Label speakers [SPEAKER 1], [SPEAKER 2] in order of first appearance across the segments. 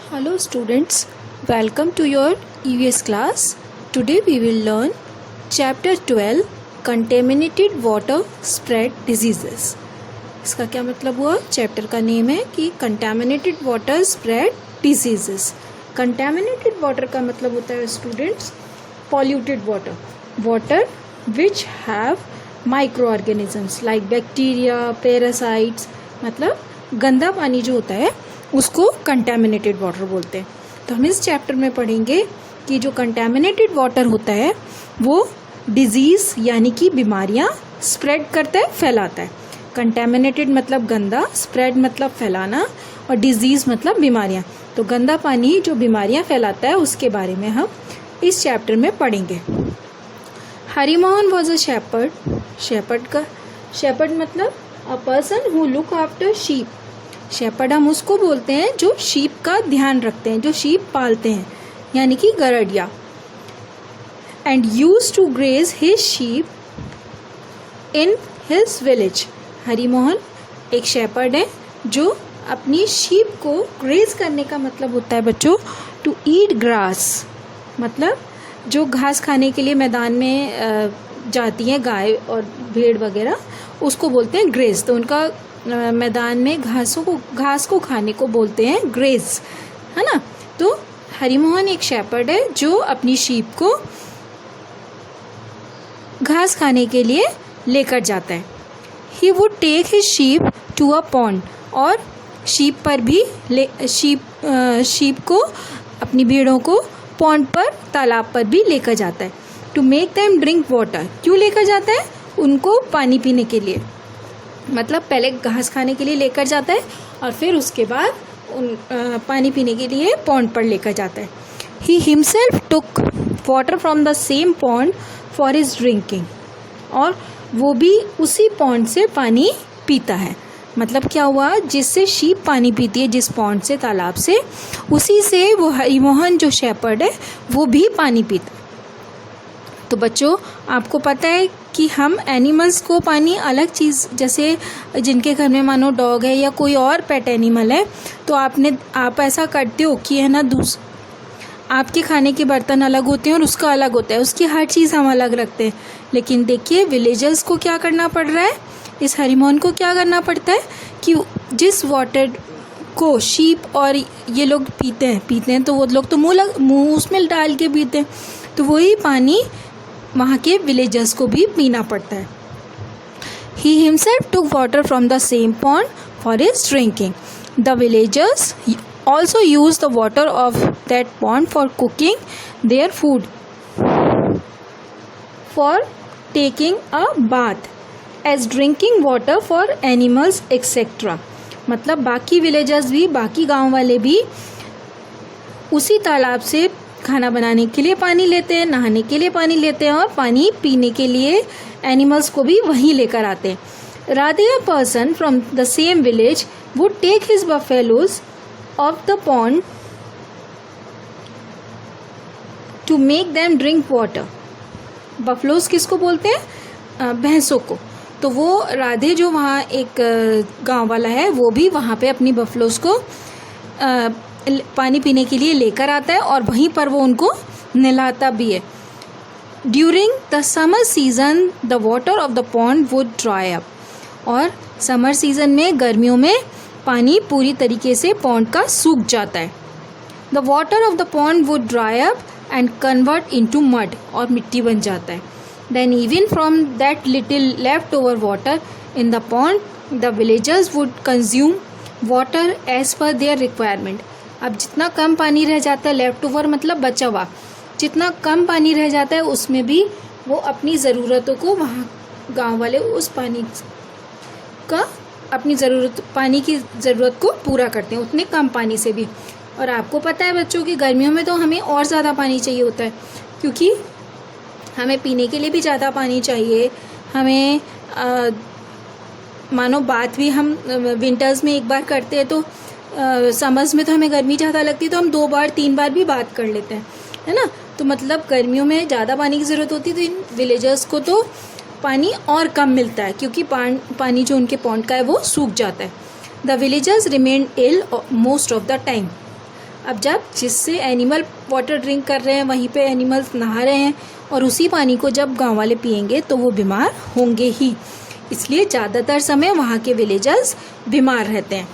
[SPEAKER 1] Hello students, welcome to your EVS class. Today we will learn chapter 12 contaminated water spread diseases. इसका क्या मतलब हुआ? Chapter का name है कि contaminated water spread diseases. Contaminated water का मतलब होता है students polluted water, water which have microorganisms like bacteria, parasites. मतलब गंदा पानी जो होता है उसको कंटैमिनेटेड वाटर बोलते हैं. तो हम इस चैप्टर में पढ़ेंगे कि जो कंटैमिनेटेड वाटर होता है वो डिजीज़ यानी कि बीमारियां स्प्रेड करता है, फैलाता है. कंटैमिनेटेड मतलब गंदा, स्प्रेड मतलब फैलाना और डिजीज़ मतलब बीमारियां. तो गंदा पानी जो बीमारियां फैलाता है उसके बारे में हम इस चैप्टर में पढ़ेंगे. Hari Mohan was a shepherd. Shepherd मतलब a person who look after sheep. Shepherd हम उसको बोलते हैं जो शीप का ध्यान रखते हैं, जो शीप पालते हैं, यानी कि गरडिया. And used to graze his sheep in his village. Hari Mohan एक शेपर्ड है जो अपनी शीप को ग्रेज करने का मतलब होता है बच्चों टू ईट ग्रास. मतलब जो घास खाने के लिए मैदान में जाती हैं गाय और भेड़ वगैरह, उसको बोलते हैं ग्रेज. तो उनका मैदान में घास को खाने को बोलते हैं ग्रेज, है ना. तो हरिमोहन एक शेपर्ड है जो अपनी शीप को घास खाने के लिए लेकर जाता है. He would take his sheep to a pond. और शीप पर भी शीप को, अपनी भेड़ों को पॉन्ड पर, तालाब पर भी लेकर जाता है. To make them drink water. क्यों लेकर जाता है? उनको पानी पीने के लिए. मतलब पहले घास खाने के लिए लेकर जाता है और फिर उसके बाद पानी पीने के लिए पॉन्ड पर लेकर जाता है. He himself took water from the same pond for his drinking. और वो भी उसी पॉन्ड से पानी पीता है. मतलब क्या हुआ, जिससे शीप पानी पीती है, जिस पॉन्ड से, तालाब से, उसी से वो हरिमोहन जो शेपर्ड है वो भी पानी पीता है. तो बच्चों आपको पता है कि हम एनिमल्स को पानी, अलग चीज़, जैसे जिनके घर में मानो डॉग है या कोई और पेट एनिमल है, तो आप ऐसा करते हो कि है ना, आपके खाने के बर्तन अलग होते हैं और उसका अलग होता है, उसकी हर चीज़ हम अलग रखते हैं. लेकिन देखिए विलेजर्स को क्या करना पड़ रहा है, इस हरिमोहन को क्या करना पड़ता है कि जिस वाटर को शीप और ये लोग पीते हैं तो वो लोग तो मुँह उसमें डाल के पीते हैं, तो वही पानी वहाँ के विलेजर्स को भी पीना पड़ता है. He himself took water from the same pond for his drinking. The villagers also used the water of that pond for cooking their food, for taking a bath, as drinking water for animals etc. मतलब बाकी villagers भी, बाकी गांव वाले भी उसी तालाब से खाना बनाने के लिए पानी लेते हैं, नहाने के लिए पानी लेते हैं और पानी पीने के लिए एनिमल्स को भी वहीं लेकर आते हैं. Rather a person from the same village would take his buffaloes of the pond to make them drink water. Buffaloes किसको बोलते हैं? भैंसों को. तो वो राधे जो वहाँ एक गांव वाला है वो भी वहाँ पे अपनी बफलोस को पानी पीने के लिए लेकर आता है और वहीं पर वो उनको नहलाता भी है. During the summer season the water of the pond would dry up. और समर सीजन में, गर्मियों में, पानी पूरी तरीके से पॉन्ड का सूख जाता है. The water of the pond would dry up and convert into mud. और मिट्टी बन जाता है. Then even from that little left over water in the pond the villagers would consume water as per their requirement. अब जितना कम पानी रह जाता है, लेफ्ट ओवर मतलब बचा हुआ, जितना कम पानी रह जाता है उसमें भी वो अपनी ज़रूरतों को, वहाँ गांव वाले उस पानी का, अपनी पानी की ज़रूरत को पूरा करते हैं उतने कम पानी से भी. और आपको पता है बच्चों कि गर्मियों में तो हमें और ज़्यादा पानी चाहिए होता है, क्योंकि हमें पीने के लिए भी ज़्यादा पानी चाहिए. हमें मानो बात भी हम विंटर्स में एक बार करते हैं, तो समर्स में तो हमें गर्मी ज़्यादा लगती है, तो हम 2 बार 3 बार भी बात कर लेते हैं, है ना. तो मतलब गर्मियों में ज़्यादा पानी की ज़रूरत होती है, तो इन विलेजर्स को तो पानी और कम मिलता है क्योंकि पानी जो उनके पॉन्ड का है वो सूख जाता है. The villagers remain ill most of the time. अब जब जिससे एनिमल वाटर ड्रिंक कर रहे हैं वहीं पे एनिमल्स नहा रहे हैं और उसी पानी को जब गांव वाले पिएंगे तो वो बीमार होंगे ही, इसलिए ज़्यादातर समय वहाँ के विलेजर्स बीमार रहते हैं।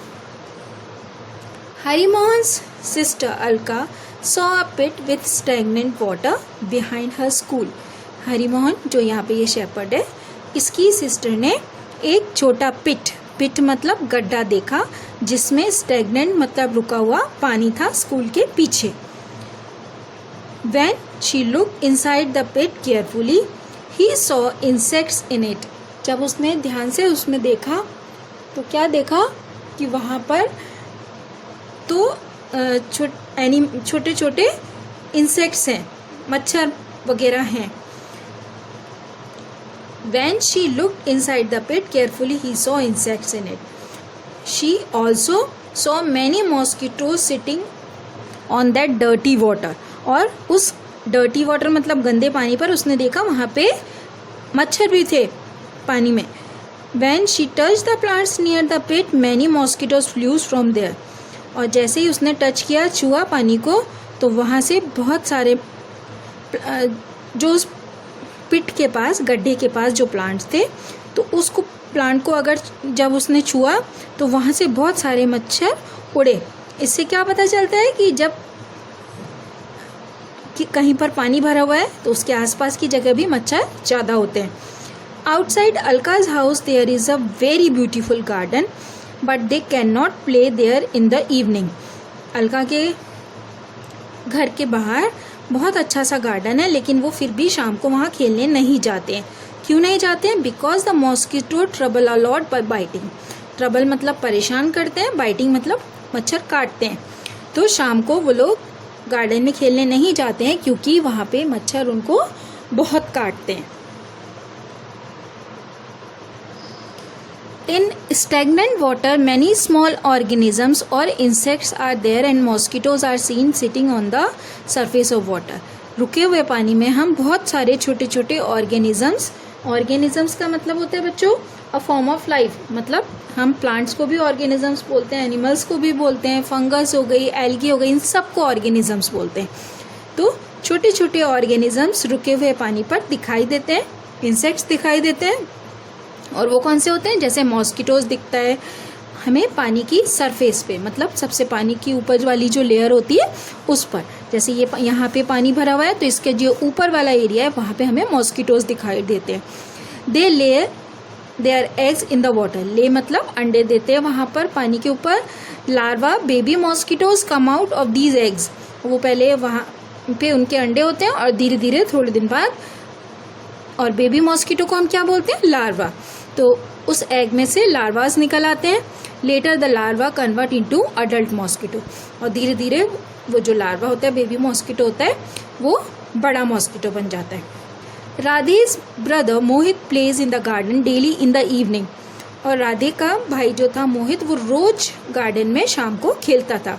[SPEAKER 1] Harimohan's sister Alka saw a pit with stagnant water behind her school. Harimohan जो यहाँ पे ये शेपर्ड है, इसकी सिस्टर ने एक छोटा पिट मतलब गड्ढा देखा जिसमें स्टैग्नेंट मतलब रुका हुआ पानी था स्कूल के पीछे। When she looked inside the pit carefully, he saw insects in it. जब उसने ध्यान से उसमें देखा तो क्या देखा कि वहाँ पर तो छोटे छोटे इंसेक्ट्स हैं, मच्छर वगैरह हैं। When she looked inside the pit carefully, he saw insects in it. She also saw many mosquitoes sitting on that dirty water. और उस dirty water मतलब गंदे पानी पर उसने देखा वहाँ पे मच्छर भी थे पानी में। When she touched the plants near the pit, many mosquitoes flew from there. और जैसे ही उसने टच किया, छुआ पानी को, तो वहाँ से बहुत सारे जो उस पिट के पास, गड्ढे के पास जो प्लांट्स थे, तो उसको प्लांट को अगर जब उसने छुआ तो वहाँ से बहुत सारे मच्छर उड़े। इससे क्या पता चलता है कि जब कहीं पर पानी भरा हुआ है तो उसके आसपास की जगह भी मच्छर ज़्यादा होते हैं। Outside Alka's house there is a very beautiful garden but they can not play there in the evening. Alka के घर के बाहर बहुत अच्छा सा गार्डन है, लेकिन वो फिर भी शाम को वहाँ खेलने नहीं जाते हैं। क्यों नहीं जाते हैं? Because the mosquito trouble a lot by biting. Trouble मतलब परेशान करते हैं, बाइटिंग मतलब मच्छर काटते हैं। तो शाम को वो लोग गार्डन में खेलने नहीं जाते हैं क्योंकि वहाँ पे मच्छर उनको बहुत काटते हैं। In stagnant water, many small organisms or insects are there and mosquitoes are seen sitting on the surface of water. रुके हुए पानी में हम बहुत सारे छोटे छोटे ऑर्गेनिजम्स का मतलब होता है बच्चों अ फॉर्म ऑफ लाइफ। मतलब हम प्लांट्स को भी ऑर्गेनिजम्स बोलते हैं, एनिमल्स को भी बोलते हैं, फंगस हो गई, एल्गी हो गई, इन सबको ऑर्गेनिजम्स बोलते हैं। तो छोटे छोटे ऑर्गेनिजम्स रुके हुए पानी पर दिखाई देते हैं, इंसेक्ट्स दिखाई देते हैं। और वो कौन से होते हैं? जैसे मॉस्किटोज दिखता है हमें पानी की सरफेस पे, मतलब सबसे पानी की ऊपर वाली जो लेयर होती है उस पर। जैसे ये यहाँ पे पानी भरा हुआ है तो इसके जो ऊपर वाला एरिया है वहाँ पे हमें मॉस्किटोज दिखाई देते हैं। They lay their eggs in the water. Lay मतलब अंडे देते हैं वहाँ पर पानी के ऊपर। Larva baby mosquitoes come out of these eggs. वो पहले वहाँ पे उनके अंडे होते हैं और धीरे धीरे थोड़े दिन बाद, और बेबी मॉस्किटो को हम क्या बोलते हैं? लार्वा। तो उस एग में से लार्वास निकल आते हैं। Later the larva convert into adult mosquito. और धीरे धीरे वो जो लार्वा होता है, बेबी मॉस्किटो होता है, वो बड़ा मॉस्किटो बन जाता है। Radhe's brother Mohit plays in the garden daily in the evening. और राधे का भाई जो था मोहित, वो रोज गार्डन में शाम को खेलता था।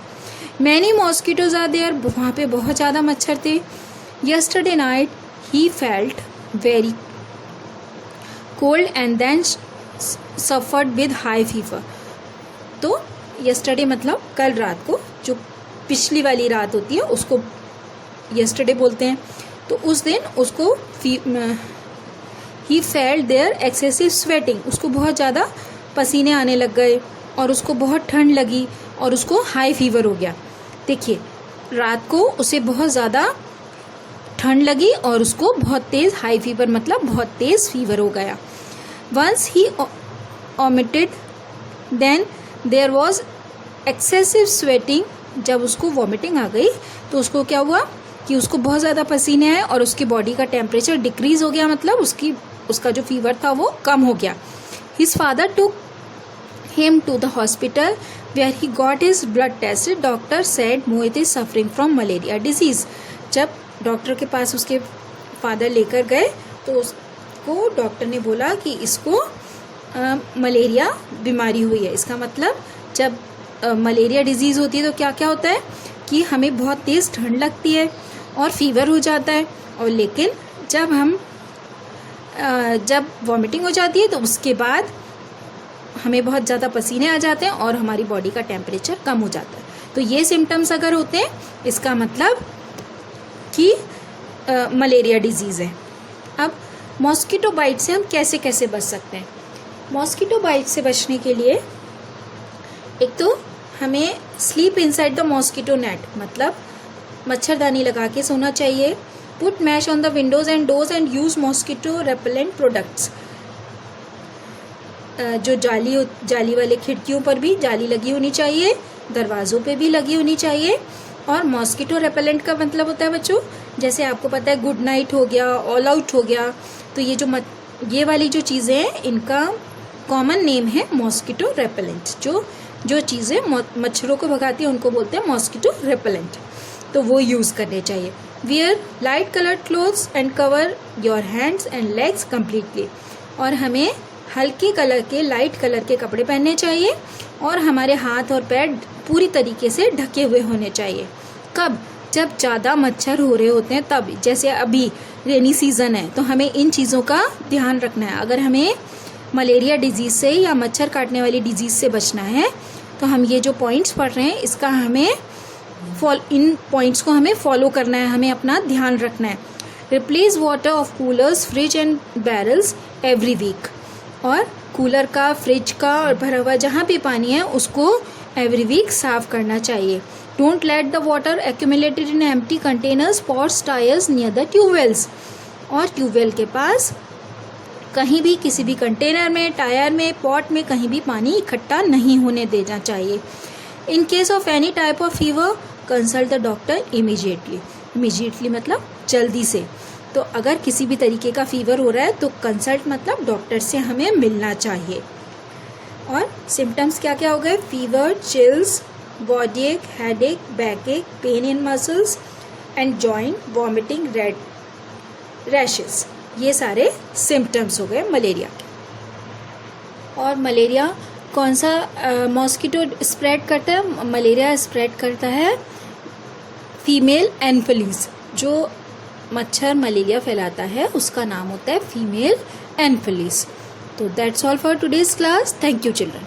[SPEAKER 1] Many mosquitoes are there. वहाँ पे बहुत ज़्यादा मच्छर थे। Yesterday night he felt very cold and then suffered with high fever. तो यस्टरडे मतलब कल रात को, जो पिछली वाली रात होती है उसको यस्टरडे बोलते हैं। तो उस दिन उसको he felt there excessive sweating. उसको बहुत ज़्यादा पसीने आने लग गए और उसको बहुत ठंड लगी और उसको हाई फीवर हो गया। देखिए, रात को उसे बहुत ज़्यादा ठंड लगी और उसको बहुत तेज़ हाई फीवर मतलब बहुत तेज़ फीवर हो गया। Once he vomited then there was excessive sweating. जब उसको वॉमिटिंग आ गई तो उसको क्या हुआ कि उसको बहुत ज़्यादा पसीने आए और उसकी बॉडी का टेम्परेचर डिक्रीज हो गया, मतलब उसका जो फीवर था वो कम हो गया। His father took him to the hospital where he got his blood test. Doctor said Mohit is suffering from malaria disease. जब डॉक्टर के पास उसके फादर लेकर गए तो उसको डॉक्टर ने बोला कि इसको मलेरिया बीमारी हुई है। इसका मतलब जब मलेरिया डिजीज़ होती है तो क्या क्या होता है कि हमें बहुत तेज़ ठंड लगती है और फीवर हो जाता है, और लेकिन जब वॉमिटिंग हो जाती है तो उसके बाद हमें बहुत ज़्यादा पसीने आ जाते हैं और हमारी बॉडी का टेम्परेचर कम हो जाता है। तो ये सिम्टम्स अगर होते हैं इसका मतलब कि मलेरिया डिजीज़ है। अब मॉस्किटो बाइट से हम कैसे कैसे बच सकते हैं? मॉस्किटो बाइट से बचने के लिए एक तो हमें sleep inside the mosquito net, मतलब मच्छरदानी लगा के सोना चाहिए। Put mesh on the windows and doors and use mosquito repellent products. जो जाली वाले खिड़कियों पर भी जाली लगी होनी चाहिए, दरवाज़ों पे भी लगी होनी चाहिए। और मॉस्किटो रेपेलेंट का मतलब होता है बच्चों, जैसे आपको पता है गुड नाइट हो गया, ऑल आउट हो गया, तो ये वाली जो चीज़ें हैं इनका कॉमन नेम है मॉस्किटो रेपेलेंट। जो चीज़ें मच्छरों को भगाती हैं उनको बोलते हैं मॉस्किटो रेपेलेंट, तो वो यूज़ करने चाहिए। Wear light coloured clothes and cover your hands and legs completely. और हमें हल्के कलर के, लाइट कलर के कपड़े पहनने चाहिए और हमारे हाथ और पैर पूरी तरीके से ढके हुए होने चाहिए। कब? जब ज़्यादा मच्छर हो रहे होते हैं तब, जैसे अभी रेनी सीज़न है तो हमें इन चीज़ों का ध्यान रखना है। अगर हमें मलेरिया डिजीज़ से या मच्छर काटने वाली डिजीज़ से बचना है तो हम ये जो पॉइंट्स पढ़ रहे हैं इसका हमें इन पॉइंट्स को हमें फॉलो करना है, हमें अपना ध्यान रखना है। Replace water of coolers, fridge and barrels every week. और कूलर का, फ्रिज का और भरा हुआ जहाँ भी पानी है उसको एवरी वीक साफ करना चाहिए। Don't let the water accumulated in empty containers, pots, tyres near the tube wells. और ट्यूबवेल के पास कहीं भी, किसी भी कंटेनर में, टायर में, पॉट में कहीं भी पानी इकट्ठा नहीं होने देना चाहिए। In case of any type of fever consult the doctor immediately. Immediately मतलब जल्दी से। तो अगर किसी भी तरीके का फीवर हो रहा है तो कंसल्ट मतलब डॉक्टर से हमें मिलना चाहिए। और सिम्टम्स क्या क्या हो गए? फीवर, चिल्स, बॉडी एक, हेड एक, बैक एक, pain in muscles and joint, vomiting, red rashes, ये सारे सिम्टम्स हो गए मलेरिया के। और मलेरिया कौन सा मॉस्किटो स्प्रेड करता है? मलेरिया स्प्रेड करता है फीमेल एनफिलीज। जो मच्छर मलेरिया फैलाता है उसका नाम होता है फीमेल एनफिलीज। तो that's all for today's class. Thank you children.